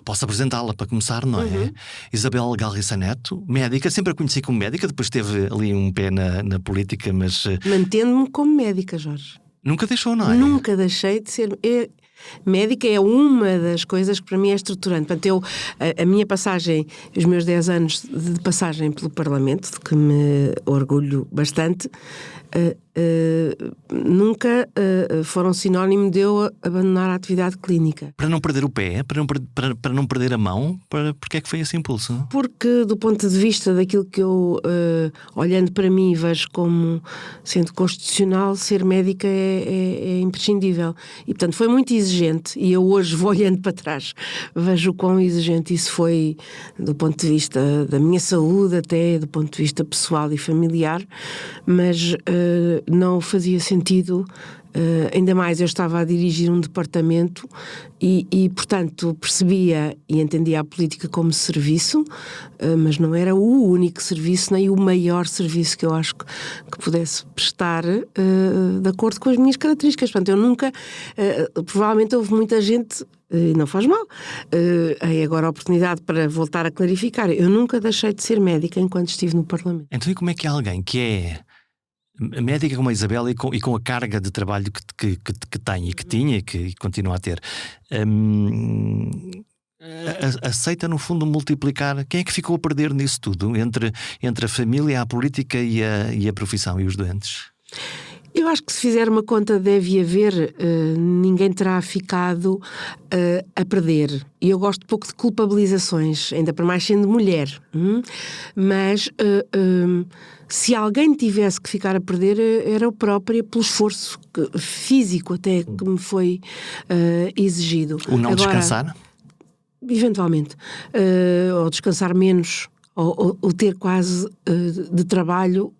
Posso apresentá-la para começar, não é? Isabel Galriça Neto, médica, sempre a conheci como médica, depois teve ali um pé na política, mas... Mantendo-me como médica, Jorge. Nunca deixou, não é? Nunca deixei de ser... Médica é uma das coisas que para mim é estruturante. Portanto, a minha passagem, os meus 10 anos de passagem pelo Parlamento, de que me orgulho bastante, nunca foram sinónimo de eu abandonar a atividade clínica. Para não perder o pé, para não perder a mão, porque é que foi esse impulso? Porque do ponto de vista daquilo que eu, olhando para mim, vejo como sendo constitucional, ser médica é imprescindível. E portanto foi muito exigente, e eu hoje vou olhando para trás, vejo o quão exigente isso foi do ponto de vista da minha saúde, até do ponto de vista pessoal e familiar, mas não fazia sentido. Ainda mais eu estava a dirigir um departamento e portanto percebia e entendia a política como serviço, mas não era o único serviço nem o maior serviço que eu acho que pudesse prestar de acordo com as minhas características. Portanto, eu nunca, provavelmente houve muita gente, e não faz mal, agora a oportunidade para voltar a clarificar, eu nunca deixei de ser médica enquanto estive no Parlamento. Então e como é que alguém que é médica como a Isabel e com a carga de trabalho que tem e que tinha e que continua a ter, aceita no fundo multiplicar? Quem é que ficou a perder nisso tudo, entre a família, a política e a profissão e os doentes? Eu acho que se fizer uma conta deve haver, ninguém terá ficado a perder. E eu gosto pouco de culpabilizações, ainda para mais sendo mulher. Mas se alguém tivesse que ficar a perder, era eu própria, pelo esforço físico até que me foi exigido. O não descansar? Eventualmente. Ou descansar menos, ou ter quase de trabalho...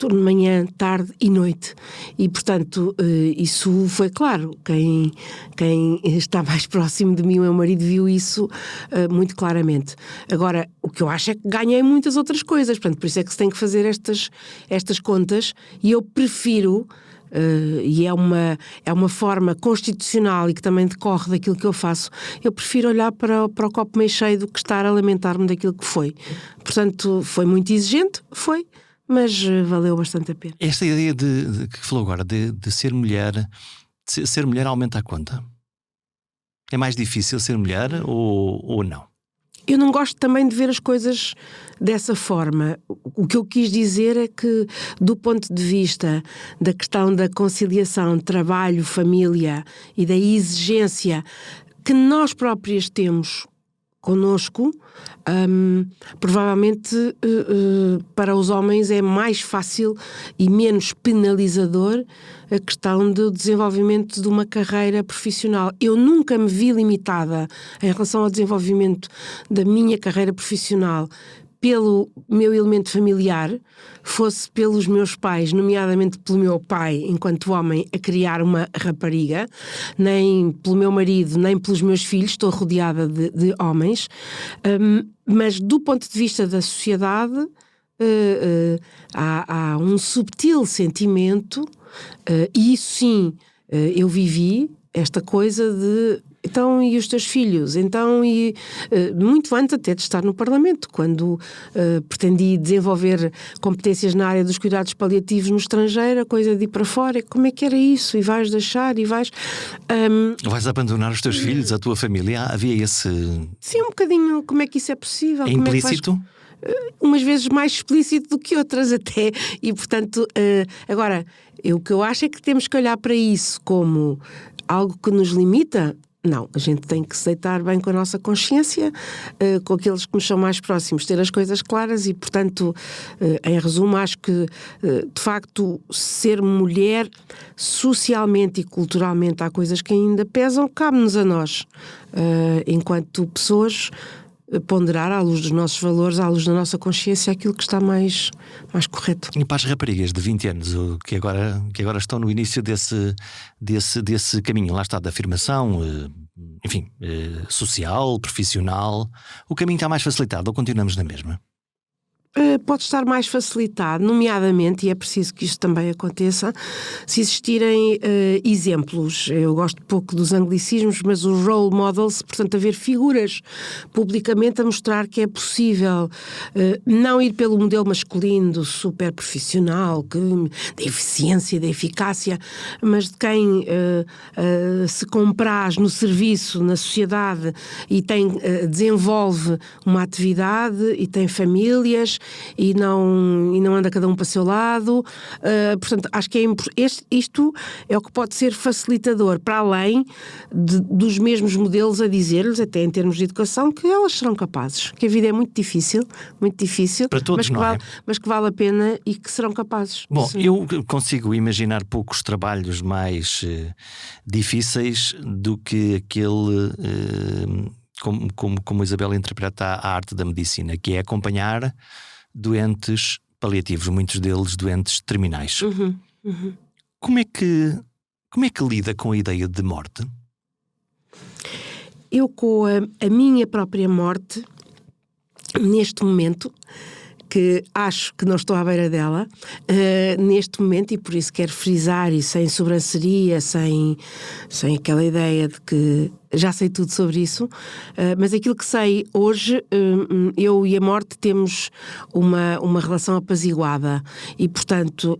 turno de manhã, tarde e noite. E, portanto, isso foi claro. Quem está mais próximo de mim, o meu marido, viu isso muito claramente. Agora, o que eu acho é que ganhei muitas outras coisas. Portanto, por isso é que se tem que fazer estas contas. E eu prefiro... e é uma forma constitucional e que também decorre daquilo que eu faço, eu prefiro olhar para o copo meio cheio do que estar a lamentar-me daquilo que foi. Portanto, foi muito exigente, foi, mas valeu bastante a pena. Esta ideia que falou agora, de ser mulher, ser mulher aumenta a conta? É mais difícil ser mulher ou não? Eu não gosto também de ver as coisas dessa forma. O que eu quis dizer é que, do ponto de vista da questão da conciliação trabalho, família e da exigência que nós próprias temos connosco, provavelmente para os homens é mais fácil e menos penalizador a questão do desenvolvimento de uma carreira profissional. Eu nunca me vi limitada em relação ao desenvolvimento da minha carreira profissional pelo meu elemento familiar, fosse pelos meus pais, nomeadamente pelo meu pai, enquanto homem, a criar uma rapariga, nem pelo meu marido, nem pelos meus filhos, estou rodeada de homens, mas do ponto de vista da sociedade, há um subtil sentimento, e isso sim, eu vivi esta coisa de... Então, e os teus filhos? Então, e muito antes até de estar no Parlamento, quando pretendi desenvolver competências na área dos cuidados paliativos no estrangeiro, a coisa de ir para fora, como é que era isso? E vais deixar, e vais... Vais abandonar os teus filhos, a tua família? Havia esse... Sim, um bocadinho, como é que isso é possível? É implícito? Umas vezes mais explícito do que outras até, e portanto, agora, o que eu acho é que temos que olhar para isso como algo que nos limita. Não, a gente tem que se deitar bem com a nossa consciência, com aqueles que nos são mais próximos, ter as coisas claras e, portanto, em resumo, acho que, de facto, ser mulher, socialmente e culturalmente, há coisas que ainda pesam, cabe-nos a nós, enquanto pessoas, ponderar à luz dos nossos valores, à luz da nossa consciência, aquilo que está mais correto. E para as raparigas de 20 anos que agora estão no início desse caminho, lá está, da afirmação, enfim, social, profissional, o caminho está mais facilitado ou continuamos na mesma? pode estar mais facilitado, nomeadamente, e é preciso que isto também aconteça, se existirem exemplos. Eu gosto pouco dos anglicismos, mas os role models, portanto, haver figuras publicamente a mostrar que é possível não ir pelo modelo masculino do super profissional, da eficiência, da eficácia, mas de quem se compraz no serviço, na sociedade e desenvolve uma atividade e tem famílias e não anda cada um para o seu lado. Portanto, acho que isto é o que pode ser facilitador, para além dos mesmos modelos a dizer-lhes, até em termos de educação, que elas serão capazes, que a vida é muito difícil para todos, mas que vale a pena e que serão capazes. Bom, Sim. eu consigo imaginar poucos trabalhos mais difíceis do que aquele, como a Isabel interpreta a arte da medicina, que é acompanhar doentes paliativos, muitos deles doentes terminais. Como é que lida com a ideia de morte? Eu, com a minha própria morte, neste momento, que acho que não estou à beira dela, neste momento, e por isso quero frisar, e sem sobranceria, sem aquela ideia de que já sei tudo sobre isso, mas aquilo que sei hoje, eu e a morte temos uma relação apaziguada e, portanto,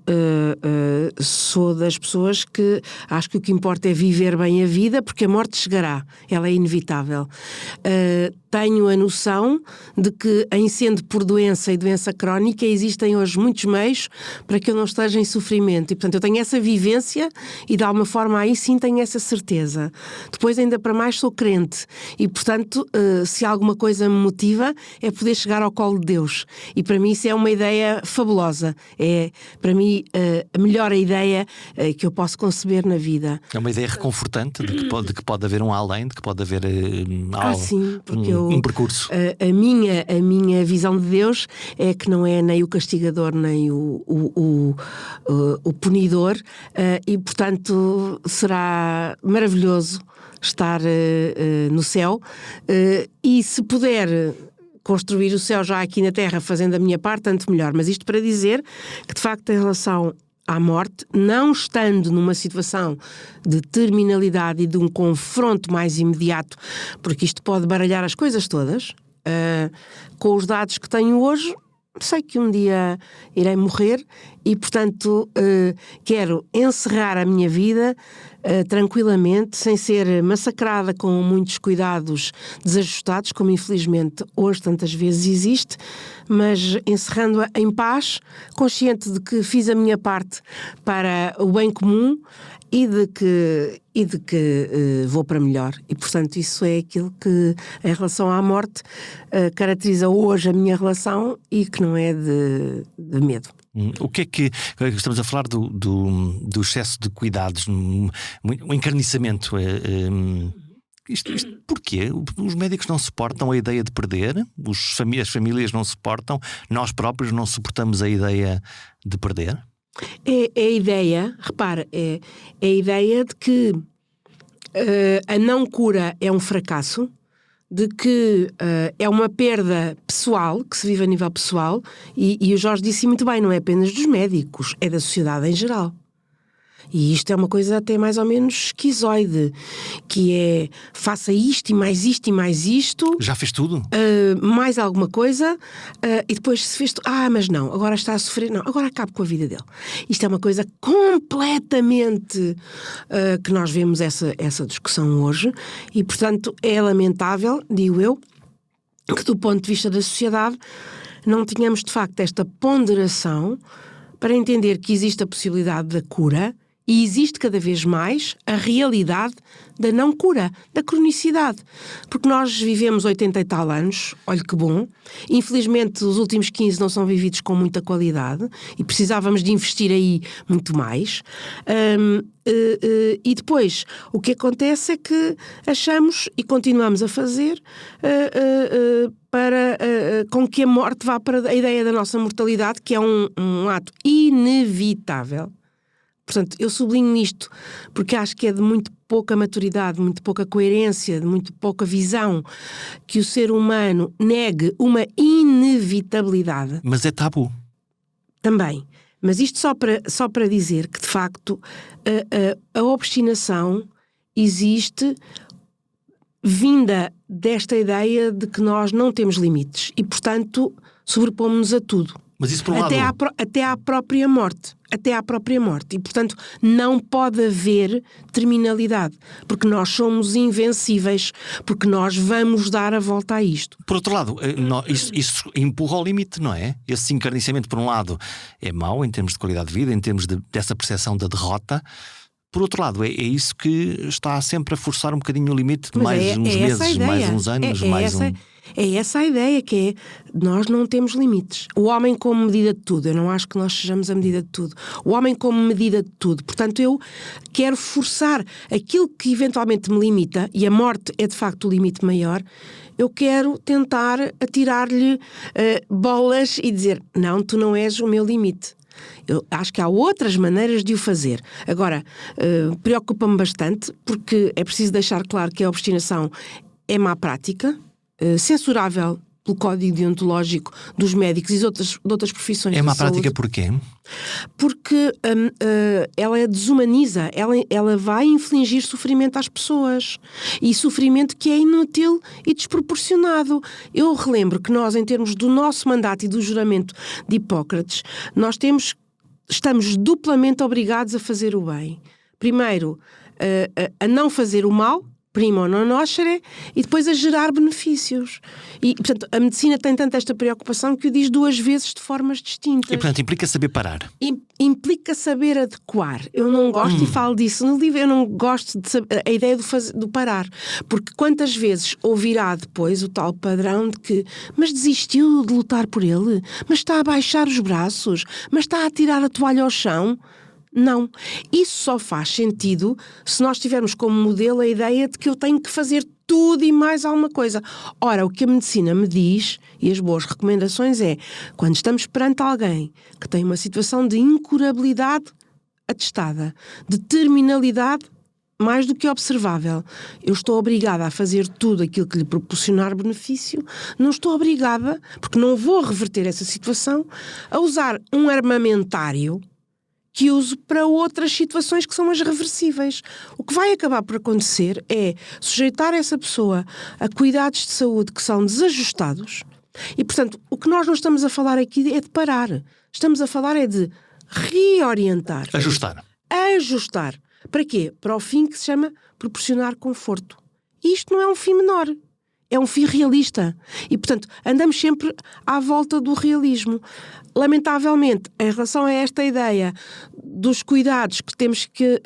sou das pessoas que acho que o que importa é viver bem a vida, porque a morte chegará, ela é inevitável. Tenho a noção de que, em sendo por doença e doença crónica, existem hoje muitos meios para que eu não esteja em sofrimento. E, portanto, eu tenho essa vivência e, de alguma forma, aí sim tenho essa certeza. Depois, ainda para mais, sou crente. E, portanto, se alguma coisa me motiva, é poder chegar ao colo de Deus. E, para mim, isso é uma ideia fabulosa. É, para mim, a melhor ideia que eu posso conceber na vida. É uma ideia reconfortante de que pode haver um além, de que pode haver algo, sim, porque um percurso. A minha visão de Deus é que não é nem o castigador nem o punidor, e portanto será maravilhoso estar no céu, e se puder construir o céu já aqui na Terra fazendo a minha parte, tanto melhor. Mas isto para dizer que, de facto, em relação à morte, não estando numa situação de terminalidade e de um confronto mais imediato, porque isto pode baralhar as coisas todas, com os dados que tenho hoje, sei que um dia irei morrer e, portanto, quero encerrar a minha vida tranquilamente, sem ser massacrada com muitos cuidados desajustados, como infelizmente hoje tantas vezes existe, mas encerrando-a em paz, consciente de que fiz a minha parte para o bem comum e de que vou para melhor. E, portanto, isso é aquilo que, em relação à morte, caracteriza hoje a minha relação e que não é de medo. O que é que estamos a falar do excesso de cuidados, o encarniçamento? Isto porquê? Os médicos não suportam a ideia de perder, as famílias não suportam, nós próprios não suportamos a ideia de perder? É a ideia, repara, é a ideia de que a não cura é um fracasso, de que é uma perda pessoal, que se vive a nível pessoal, e o Jorge disse muito bem, não é apenas dos médicos, é da sociedade em geral. E isto é uma coisa até mais ou menos esquizoide, que é faça isto e mais isto e mais isto. Já fez tudo? Mais alguma coisa, e depois se fez tudo. Mas não, agora está a sofrer. Não, agora acabe com a vida dele. Isto é uma coisa completamente que nós vemos essa discussão hoje, e portanto é lamentável, digo eu, que do ponto de vista da sociedade não tenhamos de facto esta ponderação para entender que existe a possibilidade da cura. E existe cada vez mais a realidade da não cura, da cronicidade. Porque nós vivemos 80 e tal anos, olha que bom. Infelizmente os últimos 15 não são vividos com muita qualidade e precisávamos de investir aí muito mais. E depois o que acontece é que achamos e continuamos a fazer com que a morte vá para a ideia da nossa mortalidade, que é um ato inevitável. Portanto, eu sublinho isto porque acho que é de muito pouca maturidade, muito pouca coerência, de muito pouca visão que o ser humano negue uma inevitabilidade. Mas é tabu. Também. Mas isto só para dizer que, de facto, a obstinação existe vinda desta ideia de que nós não temos limites e, portanto, sobrepomos-nos a tudo. Mas isso por um lado... Até à própria morte. Até à própria morte. E, portanto, não pode haver terminalidade. Porque nós somos invencíveis. Porque nós vamos dar a volta a isto. Por outro lado, isso empurra ao limite, não é? Esse encarnecimento, por um lado, é mau em termos de qualidade de vida, em termos dessa percepção da derrota. Por outro lado, é isso que está sempre a forçar um bocadinho o limite. Mas mais uns meses, mais uns anos, É essa a ideia, que é, nós não temos limites. O homem como medida de tudo. Eu não acho que nós sejamos a medida de tudo. O homem como medida de tudo. Portanto, eu quero forçar aquilo que eventualmente me limita, e a morte é de facto o limite maior, eu quero tentar atirar-lhe bolas e dizer, não, tu não és o meu limite. Eu acho que há outras maneiras de o fazer. Agora, preocupa-me bastante, porque é preciso deixar claro que a obstinação é má prática, censurável pelo código deontológico dos médicos e de outras profissões. É má prática porquê? Porque ela desumaniza, ela vai infligir sofrimento às pessoas. E sofrimento que é inútil e desproporcionado. Eu relembro que nós, em termos do nosso mandato e do juramento de Hipócrates, nós estamos duplamente obrigados a fazer o bem. Primeiro, a não fazer o mal, primo non nocere, e depois a gerar benefícios. E, portanto, a medicina tem tanto esta preocupação que o diz duas vezes de formas distintas. E, portanto, implica saber parar. Implica saber adequar. Eu não gosto, e falo disso no livro, eu não gosto de saber, a ideia do parar. Porque quantas vezes ouvirá depois o tal padrão de que, mas desistiu de lutar por ele? Mas está a baixar os braços? Mas está a tirar a toalha ao chão? Não. Isso só faz sentido se nós tivermos como modelo a ideia de que eu tenho que fazer tudo e mais alguma coisa. Ora, o que a medicina me diz, e as boas recomendações é, quando estamos perante alguém que tem uma situação de incurabilidade atestada, de terminalidade mais do que observável, eu estou obrigada a fazer tudo aquilo que lhe proporcionar benefício, não estou obrigada, porque não vou reverter essa situação, a usar um armamentário que uso para outras situações que são as reversíveis. O que vai acabar por acontecer é sujeitar essa pessoa a cuidados de saúde que são desajustados e, portanto, o que nós não estamos a falar aqui é de parar. Estamos a falar é de reorientar. Ajustar. Para quê? Para o fim que se chama proporcionar conforto. E isto não é um fim menor. É um fim realista. E, portanto, andamos sempre à volta do realismo. Lamentavelmente, em relação a esta ideia dos cuidados que temos que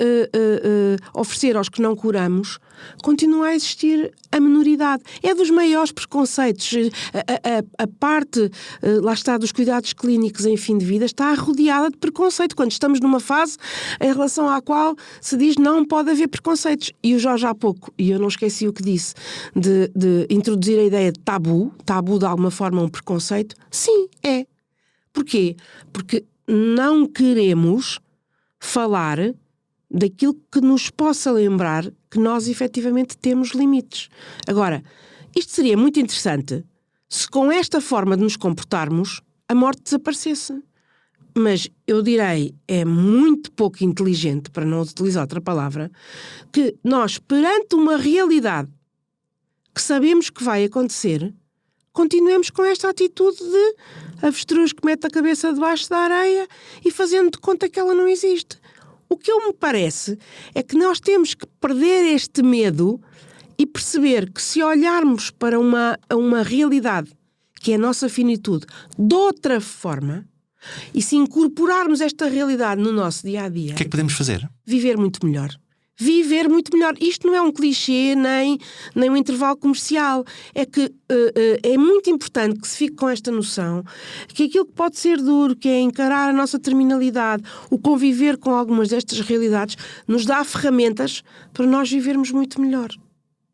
oferecer aos que não curamos, continua a existir a minoridade. É dos maiores preconceitos. A parte, lá está, dos cuidados clínicos em fim de vida está rodeada de preconceito, quando estamos numa fase em relação à qual se diz não pode haver preconceitos. E o Jorge há pouco, e eu não esqueci o que disse, de introduzir a ideia de tabu de alguma forma um preconceito. Sim, é. Porquê? Porque não queremos falar daquilo que nos possa lembrar que nós efetivamente temos limites. Agora, isto seria muito interessante se com esta forma de nos comportarmos a morte desaparecesse. Mas eu direi, é muito pouco inteligente, para não utilizar outra palavra, que nós, perante uma realidade que sabemos que vai acontecer, continuemos com esta atitude de avestruz que mete a cabeça debaixo da areia e fazendo de conta que ela não existe. O que me parece é que nós temos que perder este medo e perceber que se olharmos para uma realidade que é a nossa finitude de outra forma e se incorporarmos esta realidade no nosso dia-a-dia... O que é que podemos fazer? Viver muito melhor. Viver muito melhor. Isto não é um clichê nem um intervalo comercial. É que é muito importante que se fique com esta noção que aquilo que pode ser duro, que é encarar a nossa terminalidade, o conviver com algumas destas realidades, nos dá ferramentas para nós vivermos muito melhor.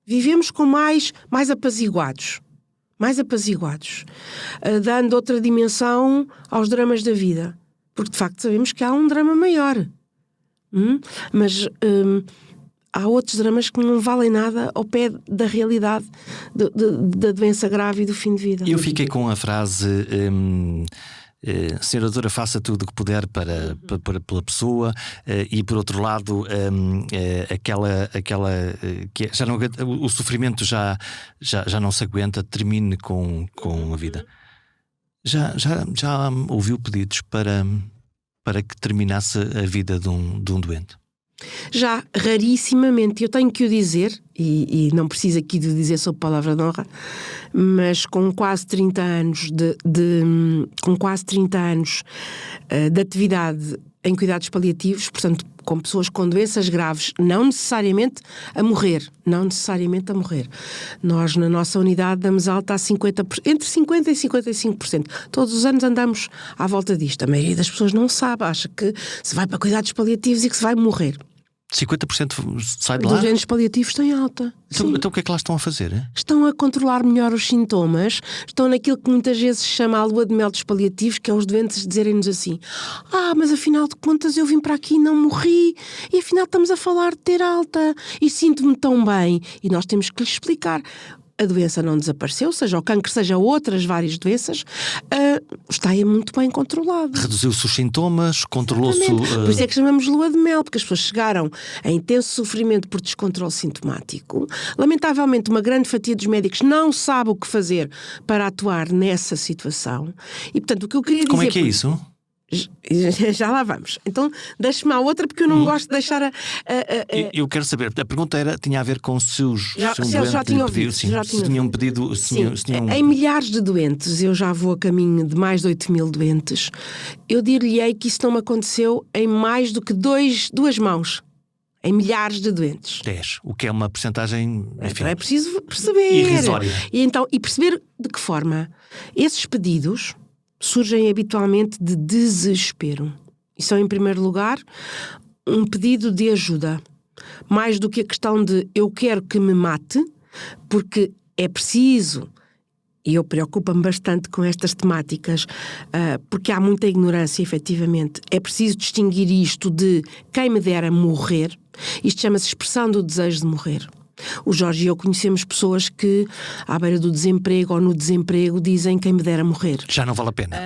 Vivemos com mais apaziguados. Dando outra dimensão aos dramas da vida. Porque de facto sabemos que há um drama maior. Mas há outros dramas que não valem nada ao pé da realidade da doença grave e do fim de vida. Eu fiquei com a frase: Senhora Doutora, faça tudo o que puder pela pessoa, e por outro lado, aquela que já não, o sofrimento já não se aguenta, termine com a vida. Já ouviu pedidos para que terminasse a vida de um doente? Já, rarissimamente. Eu tenho que o dizer, e não preciso aqui de dizer sob palavra de honra, mas com quase 30 anos de atividade em cuidados paliativos, portanto, com pessoas com doenças graves, não necessariamente a morrer. Nós, na nossa unidade, damos alta a 50%, entre 50% e 55%. Todos os anos andamos à volta disto. A maioria das pessoas não sabe, acha que se vai para cuidados paliativos e que se vai morrer. 50% sai de lá? Os doentes paliativos têm alta. Então o que é que lá estão a fazer? Estão a controlar melhor os sintomas, estão naquilo que muitas vezes se chama a lua de mel dos paliativos, que é os doentes dizerem-nos assim: mas afinal de contas eu vim para aqui e não morri, e afinal estamos a falar de ter alta, e sinto-me tão bem. E nós temos que lhes explicar. A doença não desapareceu, seja o cancro, seja outras várias doenças, está aí muito bem controlado. Reduziu-se os sintomas, controlou-se... Por isso é que chamamos lua de mel, porque as pessoas chegaram a intenso sofrimento por descontrole sintomático. Lamentavelmente, uma grande fatia dos médicos não sabe o que fazer para atuar nessa situação. E, portanto, o que eu queria dizer... Como é que é isso? Já lá vamos. Então, deixe-me à outra, porque eu não gosto de deixar Eu quero saber, a pergunta tinha a ver com se os já tinham ouvido, se tinham pedido... Em milhares de doentes, eu já vou a caminho de mais de 8.000 doentes, eu dir-lhe-ei que isso não me aconteceu em mais do que duas mãos. Em milhares de doentes. 10, o que é uma percentagem, enfim, é preciso perceber. Irrisória. E perceber de que forma esses pedidos surgem habitualmente de desespero. E são, em primeiro lugar, um pedido de ajuda. Mais do que a questão de eu quero que me mate, porque é preciso, e eu preocupo-me bastante com estas temáticas, porque há muita ignorância, efetivamente. É preciso distinguir isto de quem me dera morrer. Isto chama-se expressão do desejo de morrer. O Jorge e eu conhecemos pessoas que, à beira do desemprego ou no desemprego, dizem quem me dera morrer. Já não vale a pena.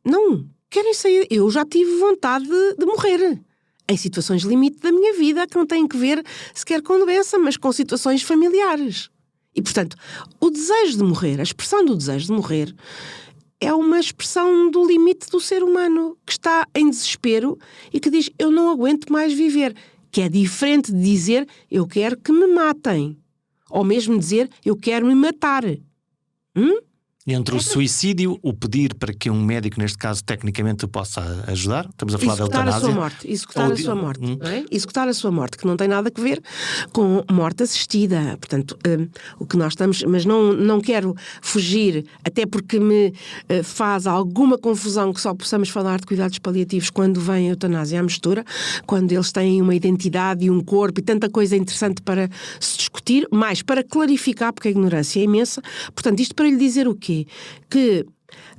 Não, querem sair. Eu já tive vontade de morrer. Em situações limite da minha vida, que não têm que ver sequer com doença, mas com situações familiares. E, portanto, o desejo de morrer, a expressão do desejo de morrer, é uma expressão do limite do ser humano, que está em desespero e que diz, eu não aguento mais viver. Que é diferente de dizer, eu quero que me matem. Ou mesmo dizer, eu quero me matar. Entre o suicídio, o pedir para que um médico, neste caso, tecnicamente o possa ajudar, estamos a falar da eutanásia. Executar a sua morte. Não é? Executar a sua morte, que não tem nada a ver com morte assistida. Portanto, o que nós estamos... Mas não quero fugir, até porque me faz alguma confusão que só possamos falar de cuidados paliativos quando vem a eutanásia à mistura, quando eles têm uma identidade e um corpo e tanta coisa interessante para se discutir, mais para clarificar, porque a ignorância é imensa. Portanto, isto para lhe dizer o quê? Que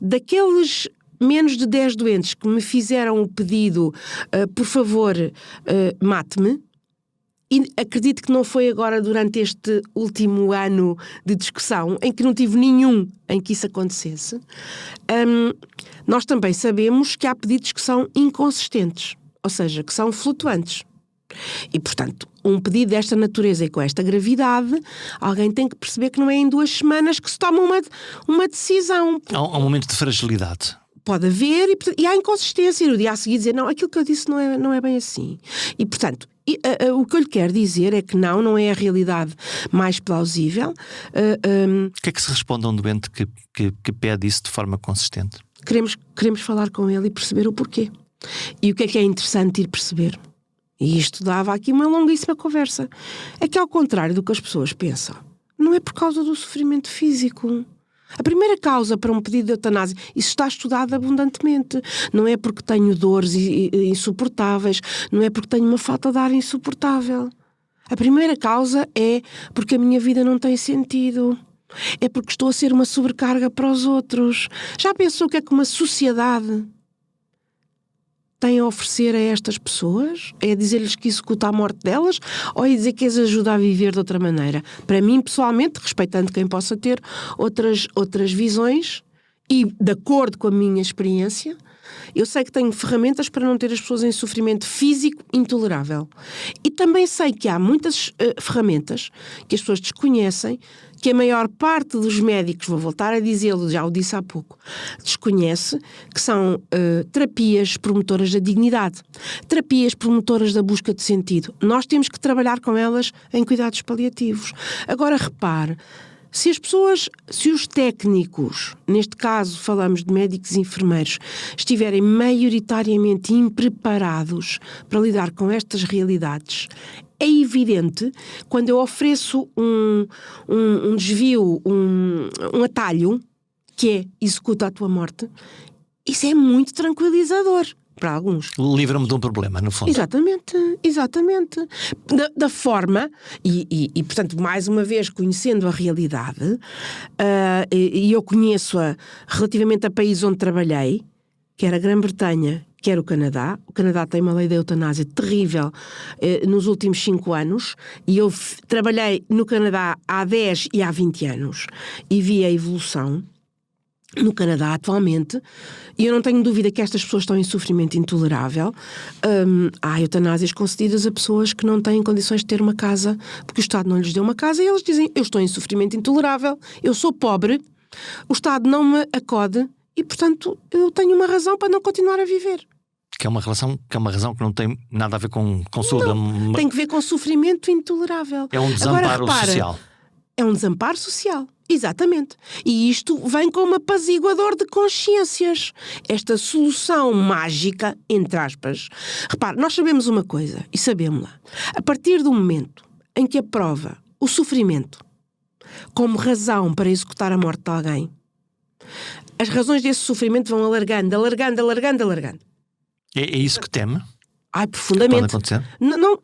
daqueles menos de 10 doentes que me fizeram o pedido, por favor, mate-me, e acredito que não foi agora durante este último ano de discussão, em que não tive nenhum em que isso acontecesse, nós também sabemos que há pedidos que são inconsistentes, ou seja, que são flutuantes. E, portanto, um pedido desta natureza e com esta gravidade, alguém tem que perceber que não é em 2 semanas que se toma uma decisão. Há um momento de fragilidade. Pode haver, e há inconsistência. E no dia a seguir dizer, não, aquilo que eu disse não é bem assim. E, portanto, o que eu lhe quero dizer é que não é a realidade mais plausível. O que é que se responde a um doente que pede isso de forma consistente? Queremos falar com ele e perceber o porquê. E o que é interessante ir perceber? E isto dava aqui uma longuíssima conversa. É que, ao contrário do que as pessoas pensam, não é por causa do sofrimento físico. A primeira causa para um pedido de eutanásia, isso está estudado abundantemente. Não é porque tenho dores insuportáveis, não é porque tenho uma falta de ar insuportável. A primeira causa é porque a minha vida não tem sentido. É porque estou a ser uma sobrecarga para os outros. Já pensou o que é que uma sociedade tem a oferecer a estas pessoas? É dizer-lhes que executa a morte delas ou é dizer que as ajuda a viver de outra maneira? Para mim, pessoalmente, respeitando quem possa ter outras visões e de acordo com a minha experiência, eu sei que tenho ferramentas para não ter as pessoas em sofrimento físico intolerável. E também sei que há muitas ferramentas que as pessoas desconhecem, que a maior parte dos médicos, vou voltar a dizê-lo, já o disse há pouco, desconhece, que são terapias promotoras da dignidade, terapias promotoras da busca de sentido. Nós temos que trabalhar com elas em cuidados paliativos. Agora, repare, se os técnicos, neste caso falamos de médicos e enfermeiros, estiverem maioritariamente impreparados para lidar com estas realidades, é evidente, quando eu ofereço um desvio, um atalho, que é executa a tua morte, isso é muito tranquilizador para alguns. Livra-me de um problema, no fundo. Exatamente. Da forma, e portanto, mais uma vez, conhecendo a realidade, e eu conheço-a relativamente a países onde trabalhei, quer a Grã-Bretanha, quer o Canadá. O Canadá tem uma lei da eutanásia terrível nos últimos 5 anos, e eu trabalhei no Canadá há 10 e há 20 anos, e vi a evolução no Canadá atualmente, e eu não tenho dúvida que estas pessoas estão em sofrimento intolerável. Há eutanásias concedidas a pessoas que não têm condições de ter uma casa, porque o Estado não lhes deu uma casa, e eles dizem, eu estou em sofrimento intolerável, eu sou pobre, o Estado não me acode, e portanto eu tenho uma razão para não continuar a viver. Que é uma razão que não tem nada a ver com saúde. Não, tem que ver com sofrimento intolerável. É um desamparo. Agora, repara, social. É um desamparo social. Exatamente. E isto vem como apaziguador de consciências. Esta solução mágica, entre aspas. Repare, nós sabemos uma coisa, e sabemos-la. A partir do momento em que aprova o sofrimento como razão para executar a morte de alguém, as razões desse sofrimento vão alargando. É isso que teme? Ai, profundamente. Pode acontecer? Não,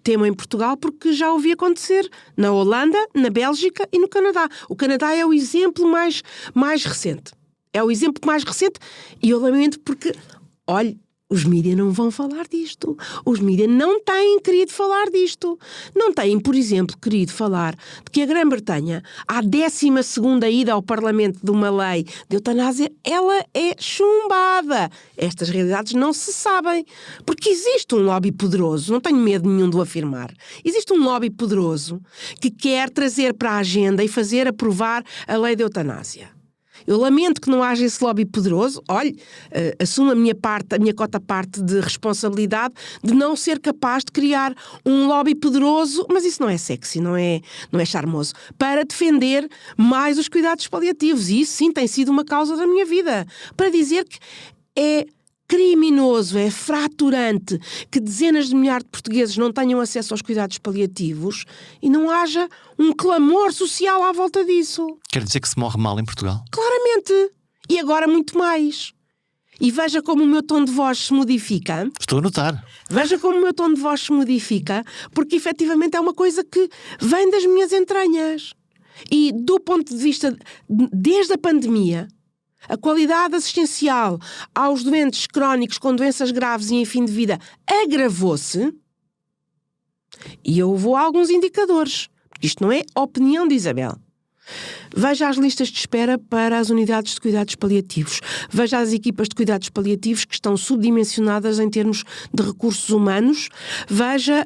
temo em Portugal porque já ouvi acontecer na Holanda, na Bélgica e no Canadá. O Canadá é o exemplo mais recente. É o exemplo mais recente, e eu lamento porque, olhe, os mídias não vão falar disto. Os mídias não têm querido falar disto. Não têm, por exemplo, querido falar de que a Grã-Bretanha, à 12ª ida ao Parlamento de uma lei de eutanásia, ela é chumbada. Estas realidades não se sabem. Porque existe um lobby poderoso, não tenho medo nenhum de o afirmar, existe um lobby poderoso que quer trazer para a agenda e fazer aprovar a lei de eutanásia. Eu lamento que não haja esse lobby poderoso. Olhe, assumo a minha cota-parte de responsabilidade de não ser capaz de criar um lobby poderoso, mas isso não é sexy, não é charmoso, para defender mais os cuidados paliativos. E isso sim tem sido uma causa da minha vida. Para dizer que é criminoso, é fraturante que dezenas de milhares de portugueses não tenham acesso aos cuidados paliativos e não haja um clamor social à volta disso. Quer dizer que se morre mal em Portugal? Claramente. E agora muito mais. E veja como o meu tom de voz se modifica. Estou a notar. Veja como o meu tom de voz se modifica, porque efetivamente é uma coisa que vem das minhas entranhas. E do ponto de vista, desde a pandemia, a qualidade assistencial aos doentes crónicos com doenças graves e em fim de vida agravou-se, e eu vou a alguns indicadores, porque isto não é opinião de Isabel. Veja as listas de espera para as unidades de cuidados paliativos. Veja as equipas de cuidados paliativos que estão subdimensionadas em termos de recursos humanos. Veja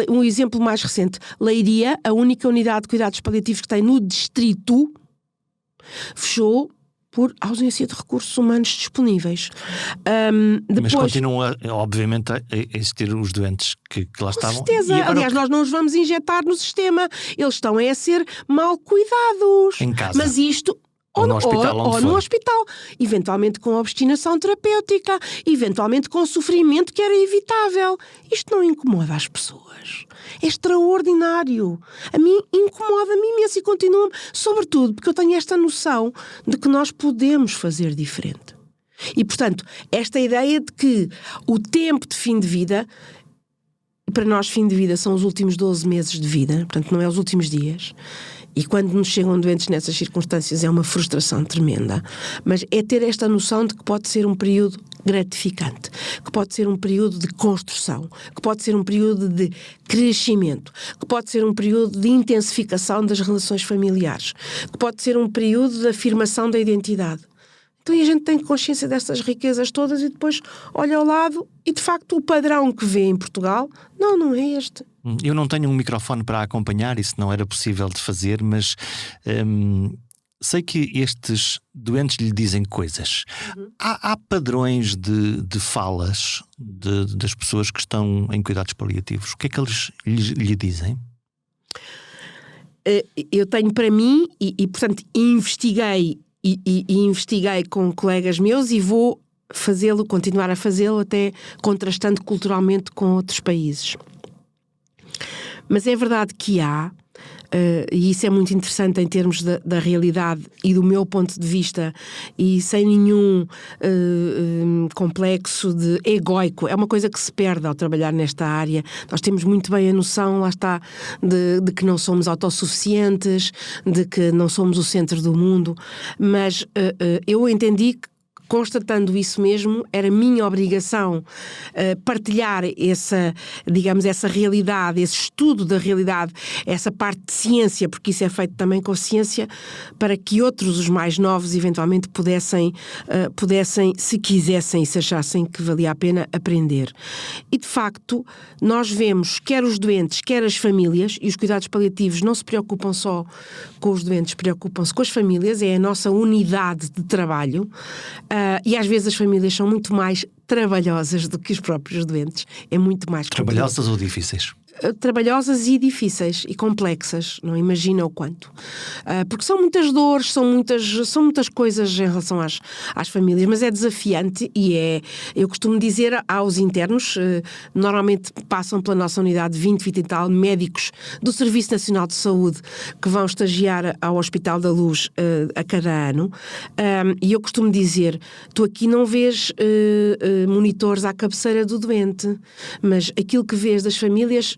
um exemplo mais recente. Leiria, a única unidade de cuidados paliativos que tem no distrito, fechou por ausência de recursos humanos disponíveis. Mas continuam, obviamente, a existir os doentes que lá estavam. Com certeza. Agora, aliás, nós não os vamos injetar no sistema. Eles estão a ser mal cuidados. Em casa. Mas isto... Ou no hospital. Eventualmente com obstinação terapêutica. Eventualmente com sofrimento que era evitável. Isto não incomoda as pessoas. É extraordinário. A mim incomoda-me imenso e continua-me. Sobretudo porque eu tenho esta noção de que nós podemos fazer diferente. E, portanto, esta ideia de que o tempo de fim de vida... Para nós, fim de vida são os últimos 12 meses de vida. Portanto, não é os últimos dias. e quando nos chegam doentes nessas circunstâncias é uma frustração tremenda, mas é ter esta noção de que pode ser um período gratificante, que pode ser um período de construção, que pode ser um período de crescimento, que pode ser um período de intensificação das relações familiares, que pode ser um período de afirmação da identidade. Então a gente tem consciência dessas riquezas todas e depois olha ao lado e de facto o padrão que vê em Portugal não é este. Eu não tenho um microfone para acompanhar, isso não era possível de fazer, mas sei que estes doentes lhe dizem coisas. Há padrões de falas das pessoas que estão em cuidados paliativos. O que é que eles lhe dizem? Eu tenho para mim e portanto investiguei e investiguei com colegas meus e vou continuar a fazê-lo até contrastando culturalmente com outros países. Mas é verdade que há, e isso é muito interessante em termos da realidade e do meu ponto de vista, e sem nenhum complexo de egóico, é uma coisa que se perde ao trabalhar nesta área. Nós temos muito bem a noção, lá está, de que não somos autossuficientes, de que não somos o centro do mundo, mas eu entendi que, constatando isso mesmo, era minha obrigação partilhar essa realidade, esse estudo da realidade, essa parte de ciência, porque isso é feito também com ciência, para que outros, os mais novos, eventualmente pudessem, se quisessem e se achassem que valia a pena, aprender. E, de facto, nós vemos, quer os doentes, quer as famílias, e os cuidados paliativos não se preocupam só com os doentes, preocupam-se com as famílias, é a nossa unidade de trabalho. E às vezes as famílias são muito mais trabalhosas do que os próprios doentes. É muito mais trabalhosas ou difíceis? Trabalhosas e difíceis e complexas, não imagina o quanto. Porque são muitas dores, são muitas coisas em relação às famílias, mas é desafiante e eu costumo dizer aos internos, normalmente passam pela nossa unidade 20 e tal médicos do Serviço Nacional de Saúde que vão estagiar ao Hospital da Luz a cada ano, e eu costumo dizer, tu aqui não vês monitores à cabeceira do doente, mas aquilo que vês das famílias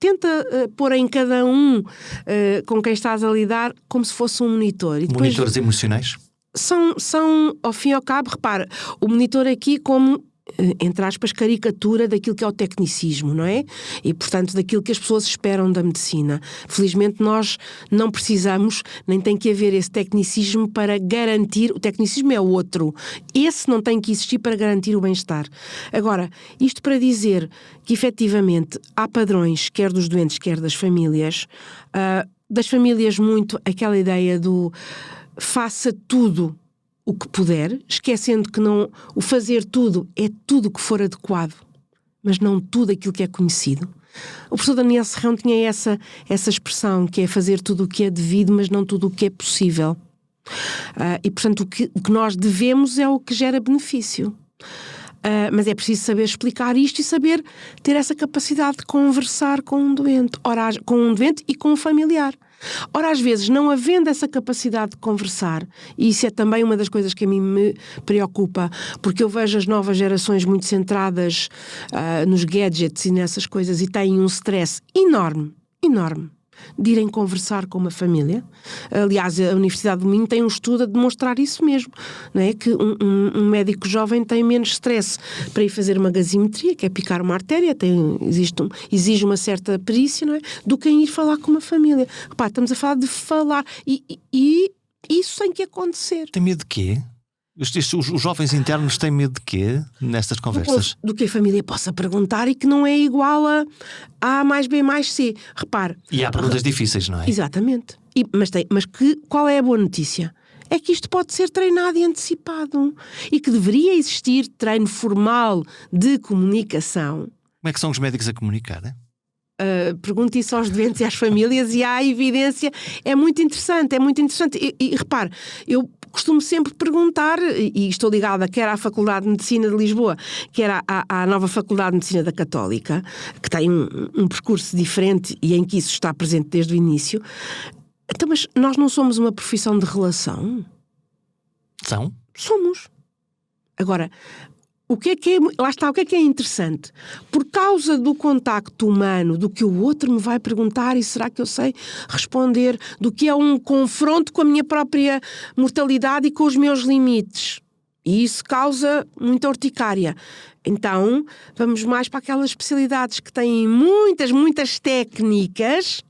tenta pôr em cada um com quem estás a lidar como se fosse um monitor. E depois, monitores emocionais? São, ao fim e ao cabo, repara, o monitor aqui como, entre aspas, caricatura daquilo que é o tecnicismo, não é? E, portanto, daquilo que as pessoas esperam da medicina. Felizmente nós não precisamos, nem tem que haver esse tecnicismo para garantir, o tecnicismo é outro, esse não tem que existir para garantir o bem-estar. Agora, isto para dizer que efetivamente há padrões, quer dos doentes, quer das famílias muito aquela ideia do faça tudo o que puder, esquecendo que o fazer tudo é tudo o que for adequado, mas não tudo aquilo que é conhecido. O professor Daniel Serrão tinha essa expressão, que é fazer tudo o que é devido, mas não tudo o que é possível. E, portanto, o que nós devemos é o que gera benefício. Mas é preciso saber explicar isto e saber ter essa capacidade de conversar com um doente, com um doente e com um familiar. Ora, às vezes, não havendo essa capacidade de conversar, e isso é também uma das coisas que a mim me preocupa, porque eu vejo as novas gerações muito centradas nos gadgets e nessas coisas e têm um stress enorme de irem conversar com uma família. Aliás, a Universidade do Minho tem um estudo a demonstrar isso mesmo, não é? Que um médico jovem tem menos stress para ir fazer uma gasimetria, que é picar uma artéria, exige uma certa perícia, não é? Do que em ir falar com uma família. Repá, estamos a falar de falar e isso tem que acontecer. Tem medo de quê? Os jovens internos têm medo de quê nestas conversas? Do que a família possa perguntar e que não é igual a A mais B mais C. Repare. E há perguntas difíceis, não é? Exatamente. Qual é a boa notícia? É que isto pode ser treinado e antecipado. E que deveria existir treino formal de comunicação. Como é que são os médicos a comunicar, é? Pergunte isso aos doentes e às famílias e há evidência. É muito interessante. E repare, eu costumo sempre perguntar, e estou ligada quer à Faculdade de Medicina de Lisboa, quer à nova Faculdade de Medicina da Católica, que tem um percurso diferente e em que isso está presente desde o início. Então, mas nós não somos uma profissão de relação? São? Somos. Agora, lá está, o que é interessante? Por causa do contacto humano, do que o outro me vai perguntar e será que eu sei responder, do que é um confronto com a minha própria mortalidade e com os meus limites. E isso causa muita urticária. Então, vamos mais para aquelas especialidades que têm muitas técnicas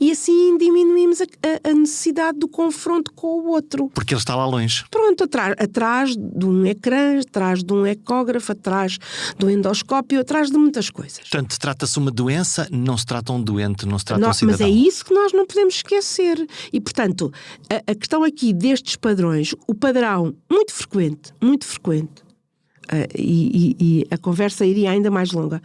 e assim diminuímos a necessidade do confronto com o outro. Porque ele está lá longe. Pronto, atrás de um ecrã, atrás de um ecógrafo, atrás do endoscópio, atrás de muitas coisas. Portanto, trata-se uma doença, não se trata um doente, não se trata um cidadão. Mas é isso que nós não podemos esquecer. E, portanto, a questão aqui destes padrões, o padrão muito frequente, e a conversa iria ainda mais longa.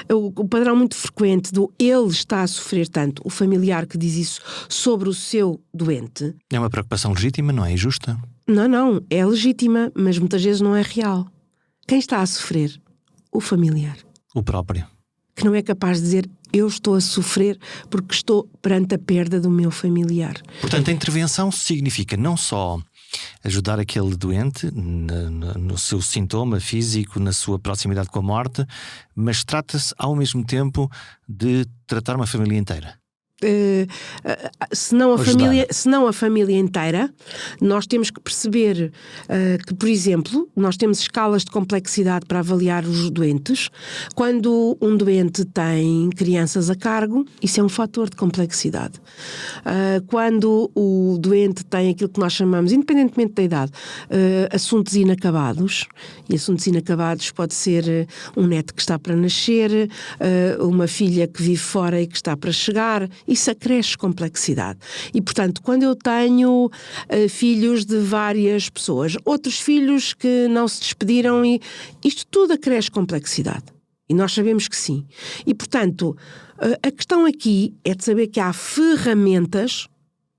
O padrão muito frequente do ele está a sofrer tanto, o familiar que diz isso sobre o seu doente. É uma preocupação legítima, não é injusta? Não, é legítima, mas muitas vezes não é real. Quem está a sofrer? O familiar. O próprio. Que não é capaz de dizer eu estou a sofrer porque estou perante a perda do meu familiar. Portanto, a intervenção significa não só ajudar aquele doente no seu sintoma físico, na sua proximidade com a morte, mas trata-se ao mesmo tempo de tratar uma família inteira. Se não a família inteira, nós temos que perceber que, por exemplo, nós temos escalas de complexidade para avaliar os doentes. Quando um doente tem crianças a cargo, isso é um fator de complexidade. Quando o doente tem aquilo que nós chamamos, independentemente da idade, assuntos inacabados, e assuntos inacabados pode ser um neto que está para nascer, uma filha que vive fora e que está para chegar. Isso acresce complexidade. E, portanto, quando eu tenho filhos de várias pessoas, outros filhos que não se despediram, e isto tudo acresce complexidade. E nós sabemos que sim. E, portanto, a questão aqui é de saber que há ferramentas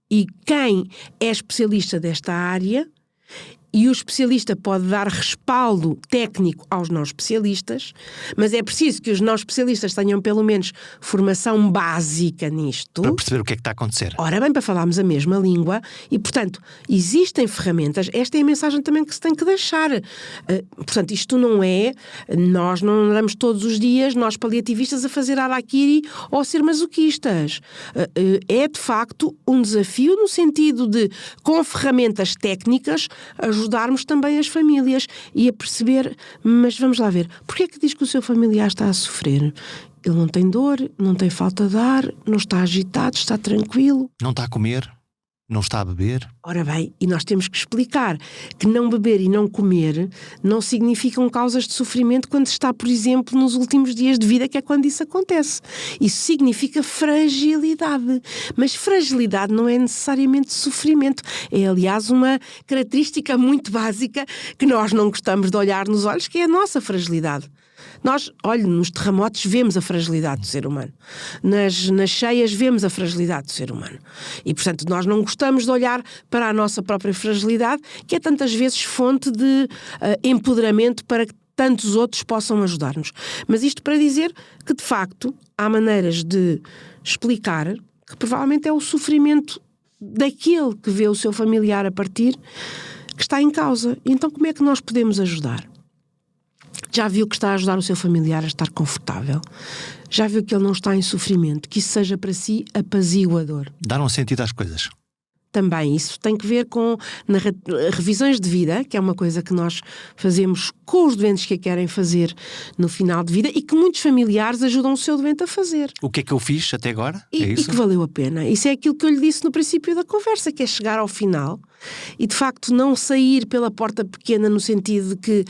e quem é especialista desta área, e o especialista pode dar respaldo técnico aos não especialistas, mas é preciso que os não especialistas tenham pelo menos formação básica nisto. Para perceber o que é que está a acontecer. Ora bem, para falarmos a mesma língua e, portanto, existem ferramentas. Esta é a mensagem também que se tem que deixar. Portanto, isto não é... Nós não andamos todos os dias, nós paliativistas, a fazer harakiri ou a ser masoquistas. É, de facto, um desafio no sentido de, com ferramentas técnicas, ajudarmos também as famílias e a perceber, mas vamos lá ver, porque é que diz que o seu familiar está a sofrer? Ele não tem dor, não tem falta de ar, não está agitado, está tranquilo. Não está a comer? Não está a beber? Ora bem, e nós temos que explicar que não beber e não comer não significam causas de sofrimento quando está, por exemplo, nos últimos dias de vida, que é quando isso acontece. Isso significa fragilidade. Mas fragilidade não é necessariamente sofrimento. É, aliás, uma característica muito básica que nós não gostamos de olhar nos olhos, que é a nossa fragilidade. Nós, nos terremotos vemos a fragilidade do ser humano. Nas cheias vemos a fragilidade do ser humano. E, portanto, nós não gostamos de olhar para a nossa própria fragilidade, que é tantas vezes fonte de empoderamento para que tantos outros possam ajudar-nos. Mas isto para dizer que, de facto, há maneiras de explicar que provavelmente é o sofrimento daquele que vê o seu familiar a partir que está em causa. E então como é que nós podemos ajudar? Já viu que está a ajudar o seu familiar a estar confortável? Já viu que ele não está em sofrimento? Que isso seja para si apaziguador? Dar um sentido às coisas. Também isso tem que ver com revisões de vida, que é uma coisa que nós fazemos com os doentes que a querem fazer no final de vida e que muitos familiares ajudam o seu doente a fazer. O que é que eu fiz até agora? E que valeu a pena. Isso é aquilo que eu lhe disse no princípio da conversa, que é chegar ao final e de facto não sair pela porta pequena no sentido de que